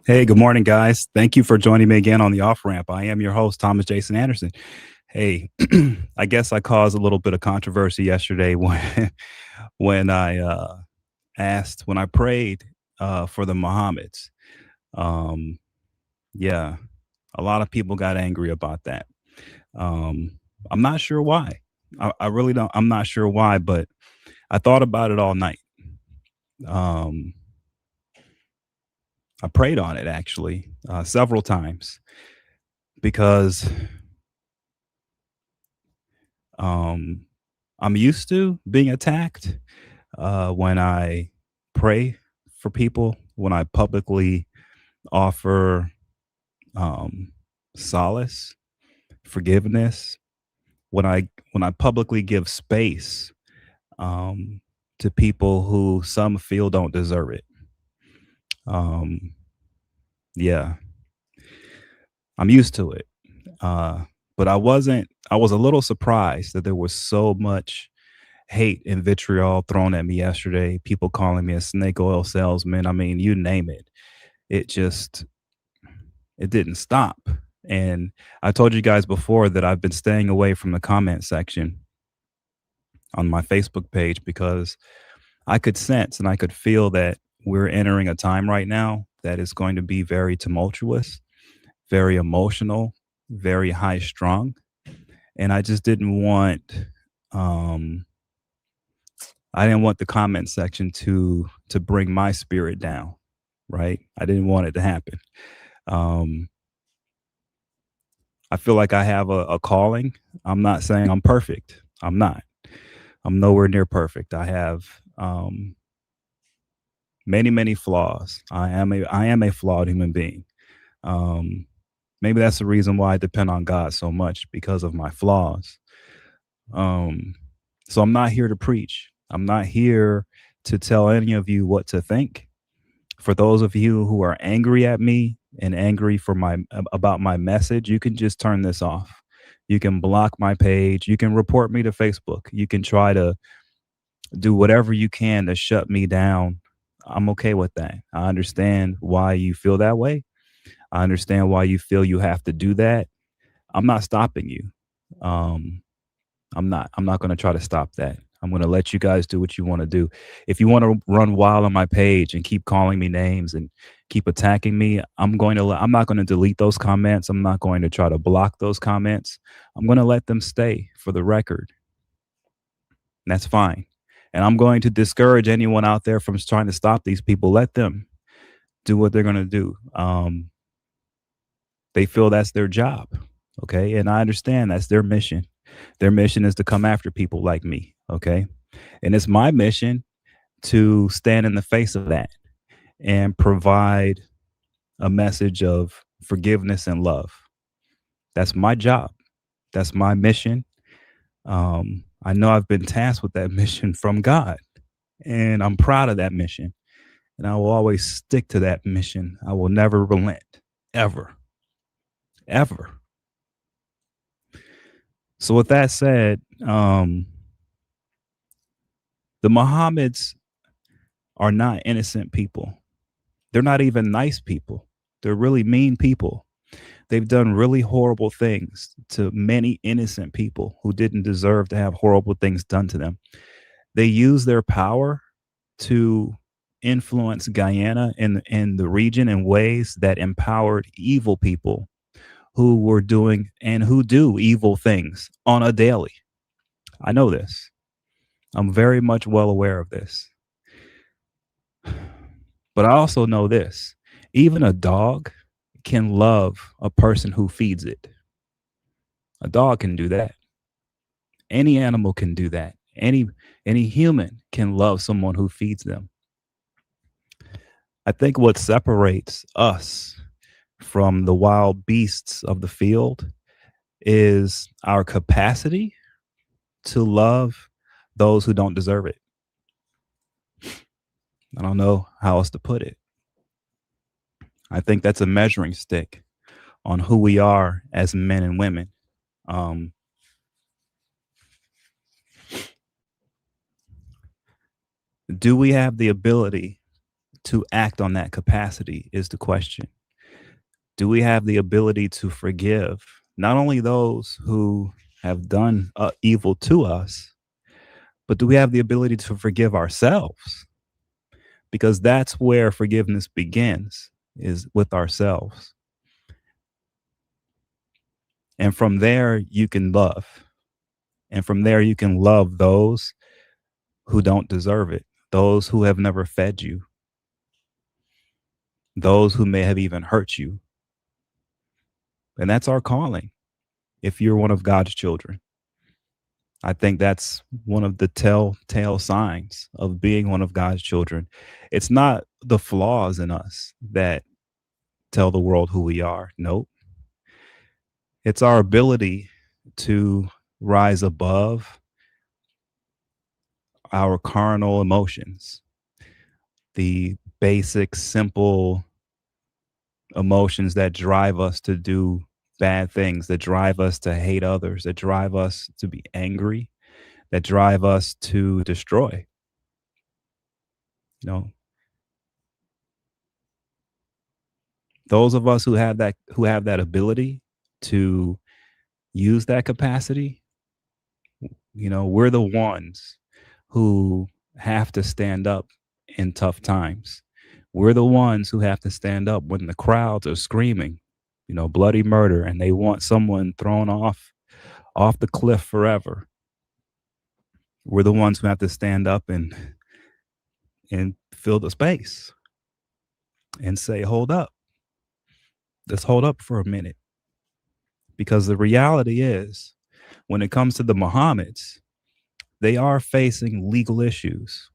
Hey, good morning, guys. Thank you for joining me again on the off ramp. I am your host, Thomas Jason Anderson. Hey, I guess I caused a little bit of controversy yesterday when when I prayed for the Mohammeds. Um, yeah, a lot of people got angry about that. Um, I'm not sure why. I really don't. I'm not sure why, but I thought about it all night. Um, I prayed on it actually several times because Um, I'm used to being attacked when I pray for people, when I publicly offer um, solace, forgiveness, when I publicly give space um, to people who some feel don't deserve it. Um, yeah, I'm used to it. But I wasn't. I was a little surprised that there was so much hate and vitriol thrown at me yesterday. People calling me a snake oil salesman. I mean, you name it. It just it didn't stop. And I told you guys before that I've been staying away from the comment section on my Facebook page because I could sense and I could feel that we're entering a time right now that is going to be very tumultuous, very emotional, very high strung. And um I didn't want the comment section to bring my spirit down, right? I didn't want it to happen. Um, I feel like I have a calling. I'm not saying I'm perfect. I'm not. I'm nowhere near perfect. I have many flaws. I am a flawed human being. Um, Maybe that's the reason why I depend on God so much because of my flaws. Um, so I'm not here to preach. I'm not here to tell any of you what to think. For those of you who are angry at me and angry for my about my message, you can just turn this off. You can block my page. You can report me to Facebook. You can try to do whatever you can to shut me down. I'm okay with that. I understand why you feel that way. I understand why you feel you have to do that. I'm not stopping you. Um, I'm not going to try to stop that. I'm going to let you guys do what you want to do. If you want to run wild on my page and keep calling me names and keep attacking me, I'm not going to delete those comments. I'm not going to try to block those comments. I'm going to let them stay for the record. And that's fine. And I'm going to discourage anyone out there from trying to stop these people. Let them do what they're going to do. They feel that's their job. Okay. And I understand that's their mission. Their mission is to come after people like me. Okay. And it's my mission to stand in the face of that and provide a message of forgiveness and love. That's my job. That's my mission. I know I've been tasked with that mission from God, and I'm proud of that mission. And I will always stick to that mission. I will never relent, ever, ever. So, with that said, the Mohammeds are not innocent people. They're not even nice people. They're really mean people. They've done really horrible things to many innocent people who didn't deserve to have horrible things done to them. They use their power to influence Guyana in the region in ways that empowered evil people who were doing and who do evil things on a daily. I know this. I'm very much well aware of this. But I also know this. Even a dog can love a person who feeds it. A dog can do that. Any animal can do that. Any human can love someone who feeds them. I think what separates us from the wild beasts of the field is our capacity to love those who don't deserve it. I don't know how else to put it. I think that's a measuring stick on who we are as men and women. Um, do we have the ability to act on that capacity is the question. Do we have the ability to forgive not only those who have done evil to us, but do we have the ability to forgive ourselves? Because that's where forgiveness begins, is with ourselves. And from there, you can love. And from there, you can love those who don't deserve it, those who have never fed you, those who may have even hurt you. And that's our calling if you're one of God's children. I think that's one of the telltale signs of being one of God's children. It's not the flaws in us that tell the world who we are. Nope. It's our ability to rise above our carnal emotions, the basic, simple emotions that drive us to do bad things, that drive us to hate others, that drive us to be angry, that drive us to destroy. You know, those of us who have that ability to use that capacity, we're the ones who have to stand up in tough times. We're the ones who have to stand up when the crowds are screaming, bloody murder, and they want someone thrown off the cliff forever. We're the ones who have to stand up and fill the space and say, hold up. Let's hold up for a minute. Because the reality is, when it comes to the Mohammeds, they are facing legal issues.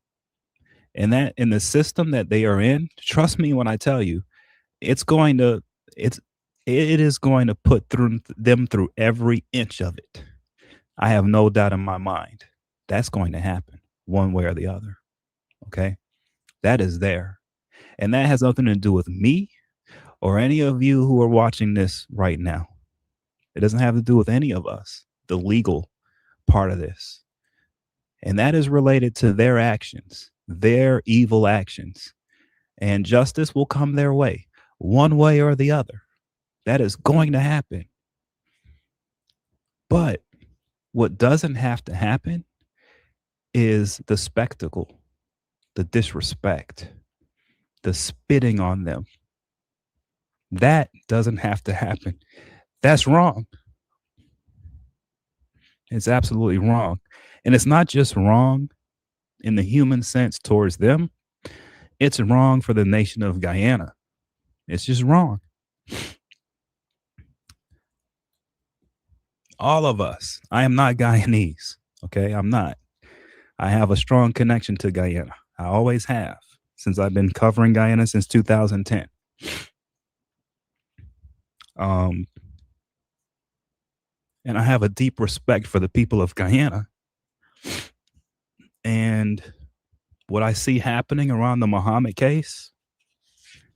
And that in the system that they are in, trust me when I tell you, it's going to it's it is going to put through them through every inch of it. I have no doubt in my mind that's going to happen one way or the other. Okay? That is there. And that has nothing to do with me or any of you who are watching this right now. It doesn't have to do with any of us, the legal part of this. And that is related to their actions, their evil actions. And justice will come their way, one way or the other. That is going to happen. But what doesn't have to happen is the spectacle, the disrespect, the spitting on them. That doesn't have to happen. That's wrong. It's absolutely wrong. And it's not just wrong in the human sense towards them, it's wrong for the nation of Guyana. It's just wrong. All of us. I am not Guyanese. Okay. I'm not. I have a strong connection to Guyana. I always have since I've been covering Guyana since 2010. And I have a deep respect for the people of Guyana. And what I see happening around the Muhammad case,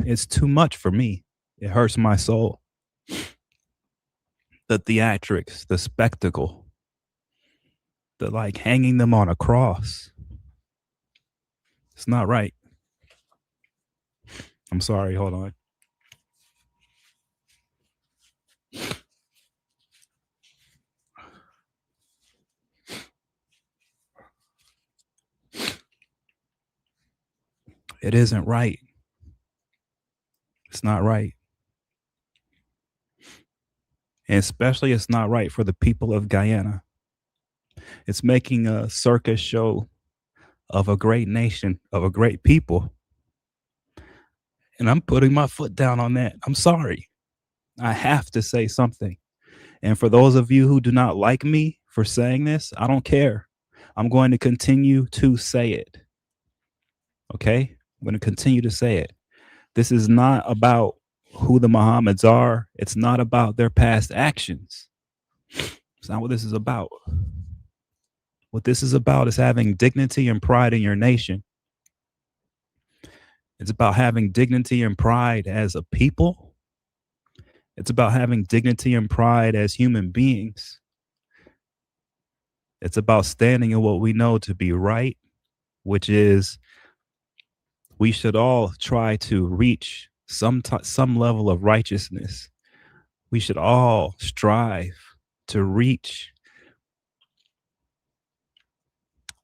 it's too much for me. It hurts my soul. The theatrics, the spectacle, the like hanging them on a cross. It's not right. I'm sorry. Hold on. It isn't right. It's not right. And especially it's not right for the people of Guyana. It's making a circus show of a great nation, of a great people. And I'm putting my foot down on that. I'm sorry. I have to say something. And for those of you who do not like me for saying this, I don't care. I'm going to continue to say it. Okay? I'm going to continue to say it. This is not about who the Mohammeds are. It's not about their past actions. It's not what this is about. What this is about is having dignity and pride in your nation. It's about having dignity and pride as a people. It's about having dignity and pride as human beings. It's about standing in what we know to be right, which is We should all try to reach some level of righteousness. We should all strive to reach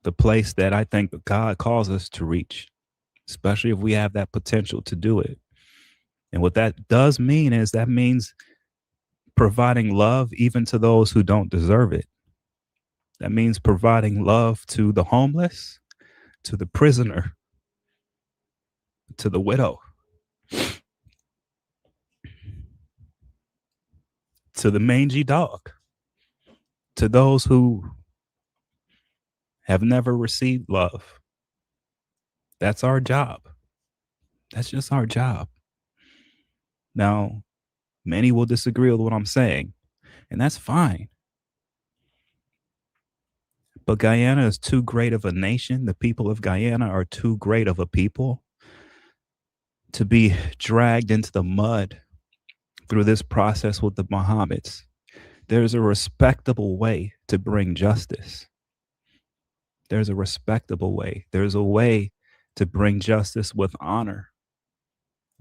the place that I think that God calls us to reach, especially if we have that potential to do it. And what that does mean is that means providing love even to those who don't deserve it. That means providing love to the homeless, to the prisoner, to the widow, to the mangy dog, to those who have never received love. That's our job. That's just our job. Now, many will disagree with what I'm saying, and that's fine. But Guyana is too great of a nation. The people of Guyana are too great of a people to be dragged into the mud through this process with the Mohammeds. There's a respectable way to bring justice. There's a respectable way. There's a way to bring justice with honor.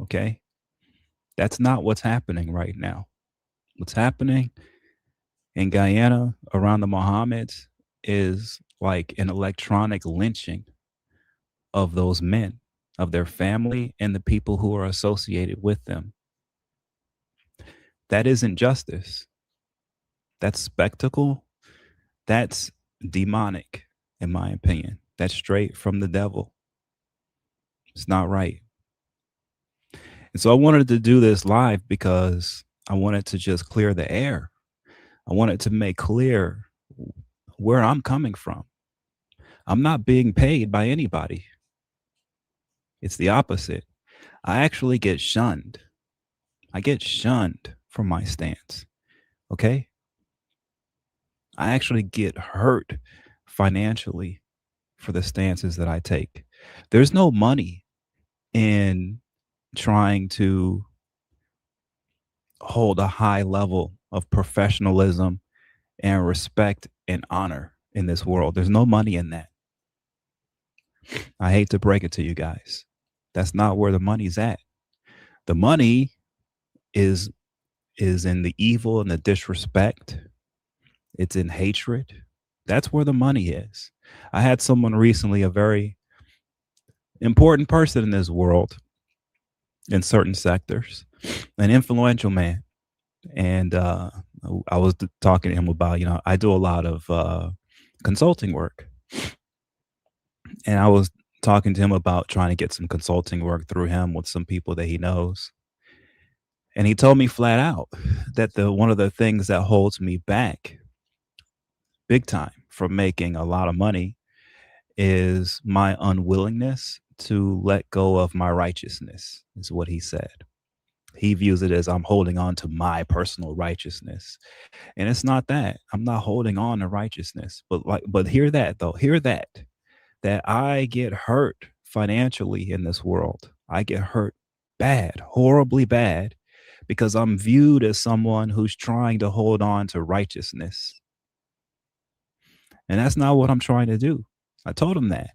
Okay? That's not what's happening right now. What's happening in Guyana around the Mohammeds is like an electronic lynching of those men, of their family, and the people who are associated with them. That isn't justice. That's spectacle. That's demonic, in my opinion. That's straight from the devil. It's not right. And so I wanted to do this live because I wanted to just clear the air. I wanted to make clear where I'm coming from. I'm not being paid by anybody. It's the opposite. I actually get shunned. I get shunned for my stance. Okay? I actually get hurt financially for the stances that I take. There's no money in trying to hold a high level of professionalism and respect and honor in this world. There's no money in that. I hate to break it to you guys. That's not where the money's at. The money is in the evil and the disrespect. It's in hatred. That's where the money is. I had someone recently, a very important person in this world, in certain sectors, an influential man. And I was talking to him about, I do a lot of consulting work. And I was talking to him about trying to get some consulting work through him with some people that he knows. And he told me flat out that the one of the things that holds me back big time from making a lot of money is my unwillingness to let go of my righteousness, is what he said. He views it as I'm holding on to my personal righteousness. And it's not that. I'm not holding on to righteousness. But hear that though. Hear that I get hurt financially in this world. I get hurt bad, horribly bad, because I'm viewed as someone who's trying to hold on to righteousness. And that's not what I'm trying to do. I told him that.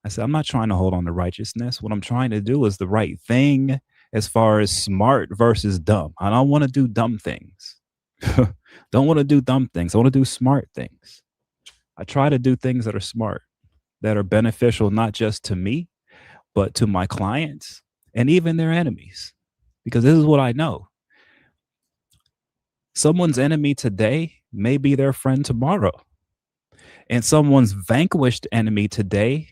I said, I'm not trying to hold on to righteousness. What I'm trying to do is the right thing as far as smart versus dumb. I don't want to do dumb things. Don't want to do dumb things. I want to do smart things. I try to do things that are smart, that are beneficial, not just to me, but to my clients and even their enemies. Because this is what I know. Someone's enemy today may be their friend tomorrow. And someone's vanquished enemy today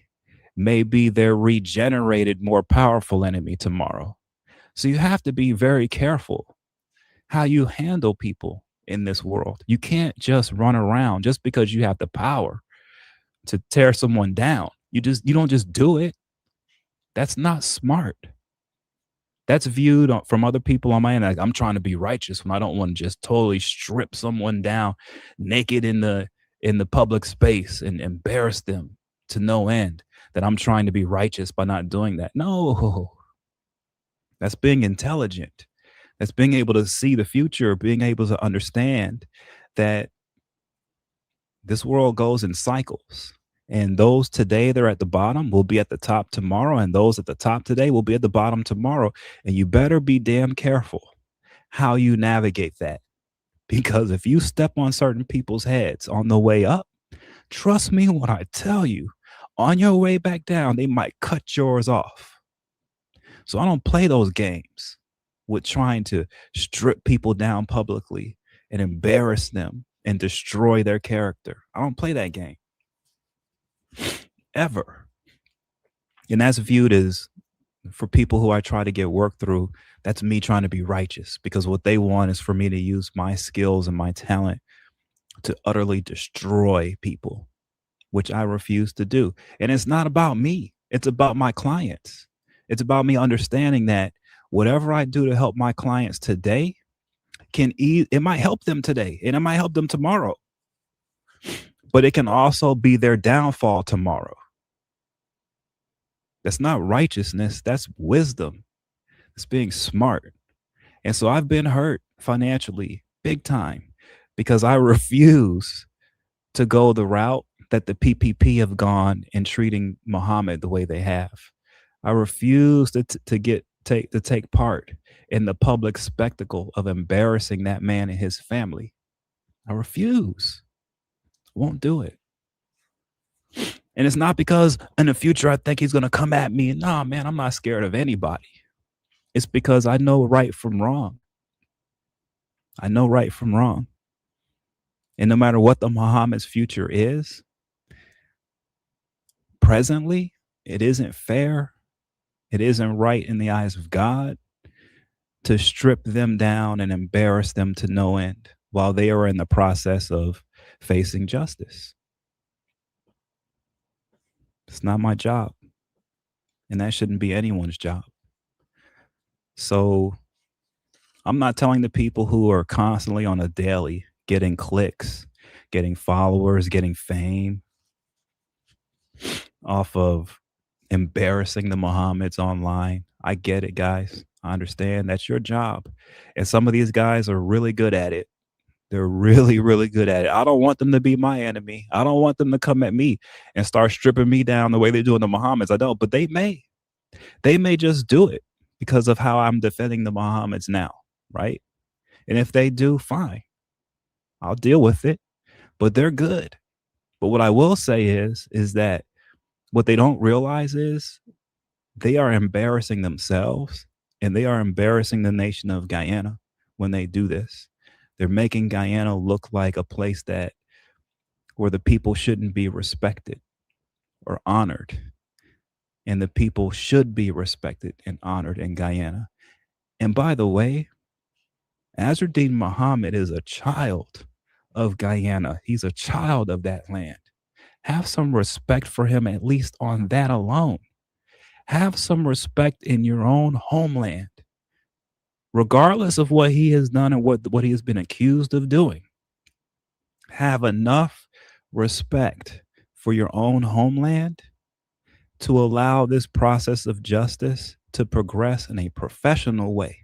may be their regenerated, more powerful enemy tomorrow. So you have to be very careful how you handle people in this world. You can't just run around just because you have the power to tear someone down. You don't just do it. That's not smart. That's viewed from other people on my end like I'm trying to be righteous when I don't want to just totally strip someone down naked in the public space and embarrass them to no end. That I'm trying to be righteous by not doing that. No, that's being intelligent. That's being able to see the future, being able to understand that this world goes in cycles. And those today they're at the bottom will be at the top tomorrow, and those at the top today will be at the bottom tomorrow. And you better be damn careful how you navigate that. Because if you step on certain people's heads on the way up, trust me when I tell you, on your way back down, they might cut yours off. So I don't play those games with trying to strip people down publicly and embarrass them and destroy their character. I don't play that game ever. And that's viewed as, for people who I try to get work through, that's me trying to be righteous, because what they want is for me to use my skills and my talent to utterly destroy people, which I refuse to do. And it's not about me, it's about my clients. It's about me understanding that whatever I do to help my clients today it might help them today and it might help them tomorrow, but it can also be their downfall tomorrow. That's not righteousness, that's wisdom. It's being smart. And so I've been hurt financially big time because I refuse to go the route that the PPP have gone in treating Muhammad the way they have. I refuse to take part in the public spectacle of embarrassing that man and his family. I refuse. Won't do it. And it's not because in the future I think he's going to come at me. Nah, man, I'm not scared of anybody. It's because I know right from wrong. I know right from wrong. And no matter what the Muhammad's future is, presently, it isn't fair. It isn't right in the eyes of God to strip them down and embarrass them to no end while they are in the process of facing justice. It's not my job. And that shouldn't be anyone's job. So I'm not telling the people who are constantly on a daily getting clicks, getting followers, getting fame off of embarrassing the Mohammeds online. I get it, guys. I understand that's your job. And some of these guys are really good at it. They're really, really good at it. I don't want them to be my enemy. I don't want them to come at me and start stripping me down the way they're doing the Mohammeds. I don't, but they may. They may just do it because of how I'm defending the Mohammeds now, right? And if they do, fine. I'll deal with it. But they're good. But what I will say is that what they don't realize is they are embarrassing themselves and they are embarrassing the nation of Guyana when they do this. They're making Guyana look like a place that where the people shouldn't be respected or honored. And the people should be respected and honored in Guyana. And by the way, Azzuddin Muhammad is a child of Guyana. He's a child of that land. Have some respect for him, at least on that alone. Have some respect in your own homeland, regardless of what he has done and what he has been accused of doing. Have enough respect for your own homeland to allow this process of justice to progress in a professional way,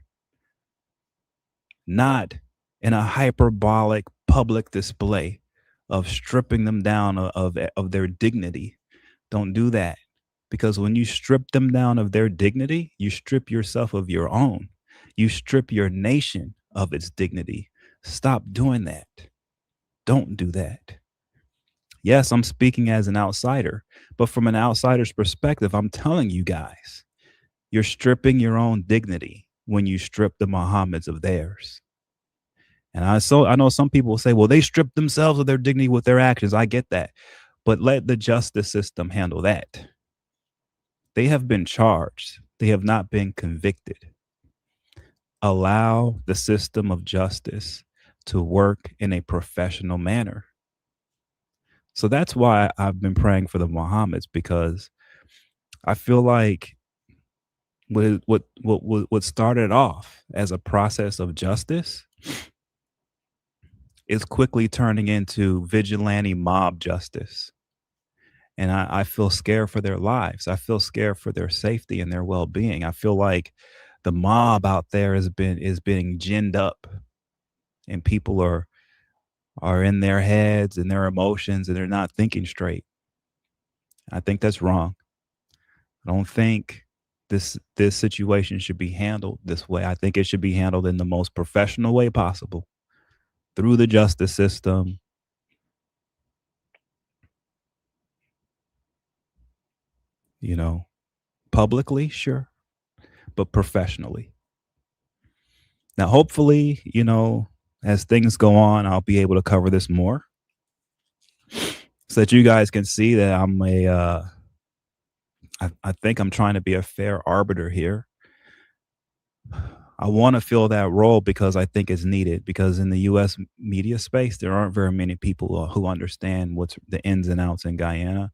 not in a hyperbolic public display of stripping them down of their dignity. Don't do that, because when you strip them down of their dignity, you strip yourself of your own. You strip your nation of its dignity. Stop doing that. Don't do that. Yes, I'm speaking as an outsider, but from an outsider's perspective, I'm telling you guys, you're stripping your own dignity when you strip the Mohammeds of theirs. And I know some people will say, well, they stripped themselves of their dignity with their actions. I get that. But let the justice system handle that. They have been charged. They have not been convicted. Allow the system of justice to work in a professional manner. So that's why I've been praying for the Mohammeds, because I feel like what started off as a process of justice is quickly turning into vigilante mob justice. And I feel scared for their lives. I feel scared for their safety and their well-being. I feel like the mob out there is being ginned up, and people are in their heads and their emotions, and they're not thinking straight. I think that's wrong. I don't think this situation should be handled this way. I think it should be handled in the most professional way possible through the justice system, you know, publicly, sure, but professionally. Now, hopefully, as things go on, I'll be able to cover this more so that you guys can see that I think I'm trying to be a fair arbiter here. I want to fill that role because I think it's needed. Because in the U.S. media space, there aren't very many people who understand what's the ins and outs in Guyana,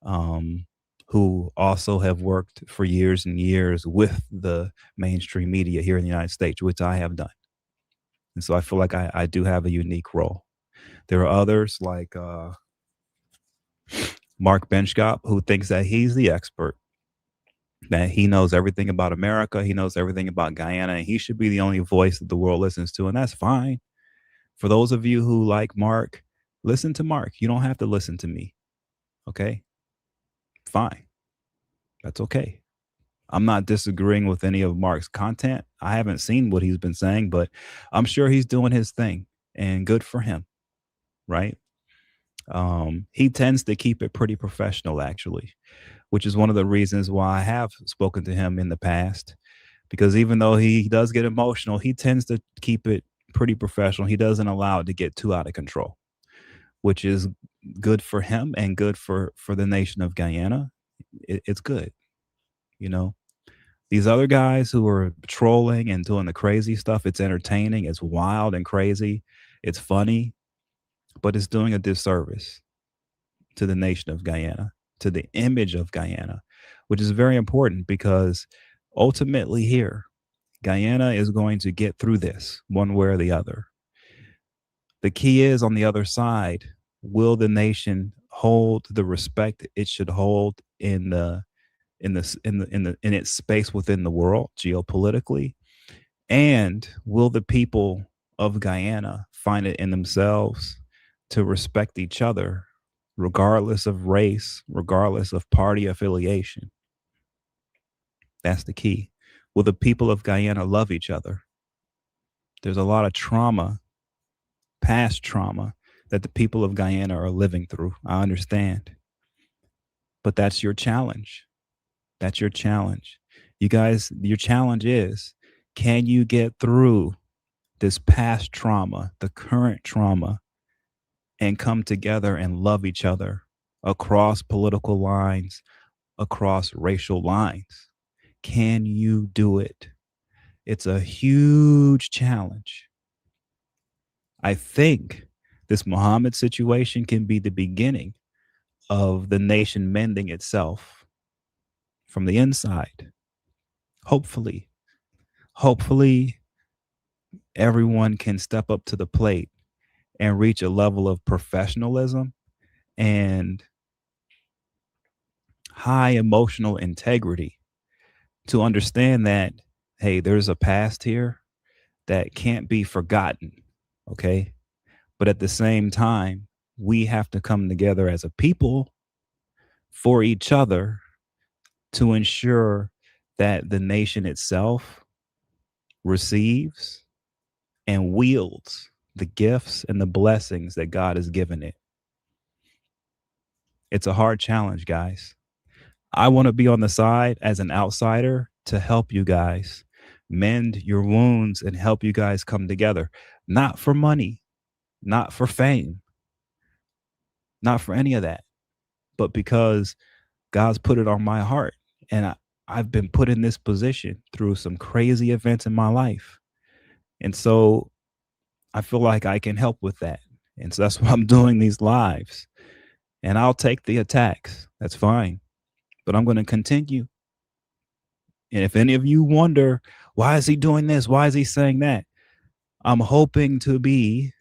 um, who also have worked for years and years with the mainstream media here in the United States, which I have done. And so I feel like I do have a unique role. There are others like Mark Benchkop, who thinks that he's the expert, that he knows everything about America, he knows everything about Guyana, and he should be the only voice that the world listens to, and that's fine. For those of you who like Mark, listen to Mark. You don't have to listen to me. Okay? Fine. That's okay. I'm not disagreeing with any of Mark's content. I haven't seen what he's been saying, but I'm sure he's doing his thing and good for him, right? He tends to keep it pretty professional, actually, which is one of the reasons why I have spoken to him in the past. Because even though he does get emotional, he tends to keep it pretty professional. He doesn't allow it to get too out of control, which is good for him and good for the nation of Guyana. It's good, you know. These other guys who are trolling and doing the crazy stuff, it's entertaining, it's wild and crazy, it's funny, but it's doing a disservice to the nation of Guyana, to the image of Guyana, which is very important because ultimately here, Guyana is going to get through this one way or the other. The key is on the other side, will the nation hold the respect it should hold in its space within the world geopolitically? And will the people of Guyana find it in themselves to respect each other, regardless of race, regardless of party affiliation? That's the key. Will the people of Guyana love each other? There's a lot of trauma, past trauma, that the people of Guyana are living through. I understand. But that's your challenge. That's your challenge. You guys, your challenge is, can you get through this past trauma, the current trauma, and come together and love each other across political lines, across racial lines? Can you do it? It's a huge challenge. I think this Muhammad situation can be the beginning of the nation mending itself from the inside. Hopefully, hopefully, everyone can step up to the plate and reach a level of professionalism and high emotional integrity to understand that, hey, there's a past here that can't be forgotten. Okay. But at the same time, we have to come together as a people for each other to ensure that the nation itself receives and wields the gifts and the blessings that God has given it. It's a hard challenge, guys. I want to be on the side as an outsider to help you guys mend your wounds and help you guys come together, not for money, not for fame, not for any of that, but because God's put it on my heart. And I've been put in this position through some crazy events in my life. And so I feel like I can help with that. And so that's why I'm doing these lives. And I'll take the attacks. That's fine. But I'm going to continue. And if any of you wonder, why is he doing this? Why is he saying that? I'm hoping to be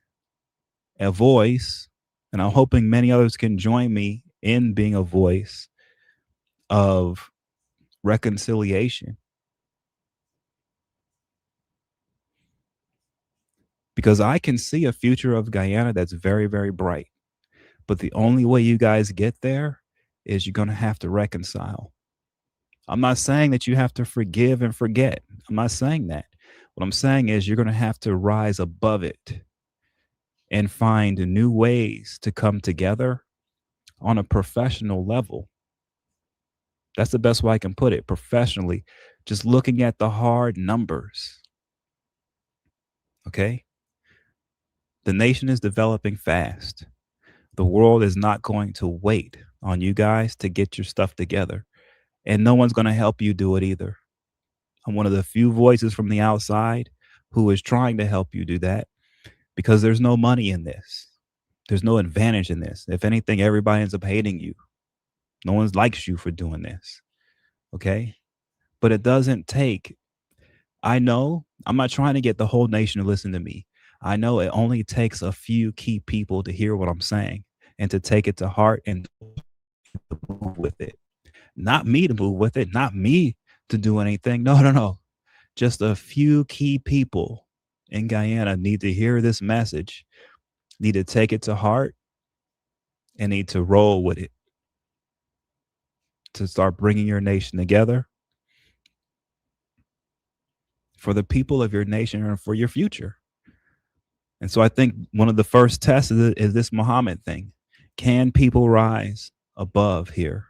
a voice, and I'm hoping many others can join me in being a voice of reconciliation. Because I can see a future of Guyana that's very, very bright. But the only way you guys get there is you're going to have to reconcile. I'm not saying that you have to forgive and forget. I'm not saying that. What I'm saying is you're going to have to rise above it and find new ways to come together on a professional level. That's the best way I can put it, professionally, just looking at the hard numbers. Okay? The nation is developing fast. The world is not going to wait on you guys to get your stuff together, and no one's going to help you do it either. I'm one of the few voices from the outside who is trying to help you do that because there's no money in this. There's no advantage in this. If anything, everybody ends up hating you. No one likes you for doing this. Okay? But it doesn't take, I know I'm not trying to get the whole nation to listen to me. I know it only takes a few key people to hear what I'm saying and to take it to heart and move with it. Not me to move with it, not me to do anything. No, no, no. Just a few key people in Guyana need to hear this message, need to take it to heart, and need to roll with it to start bringing your nation together for the people of your nation and for your future. And so I think one of the first tests is this Muhammad thing. Can people rise above here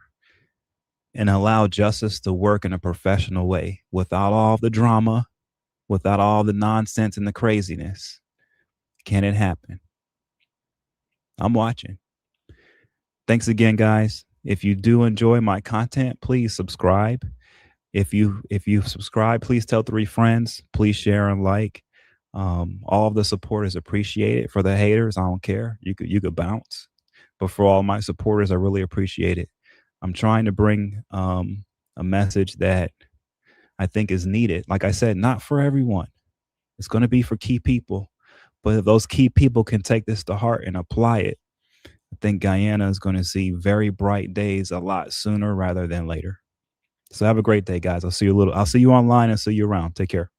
and allow justice to work in a professional way without all the drama, without all the nonsense and the craziness? Can it happen? I'm watching. Thanks again, guys. If you do enjoy my content, please subscribe. If you subscribe, please tell 3 friends. Please share and like. All of the support is appreciated. For the haters, I don't care. You could bounce. But for all my supporters, I really appreciate it. I'm trying to bring a message that I think is needed. Like I said, not for everyone. It's going to be for key people. But if those key people can take this to heart and apply it, I think Guyana is going to see very bright days a lot sooner rather than later. So have a great day, guys. I'll see you online and see you around. Take care.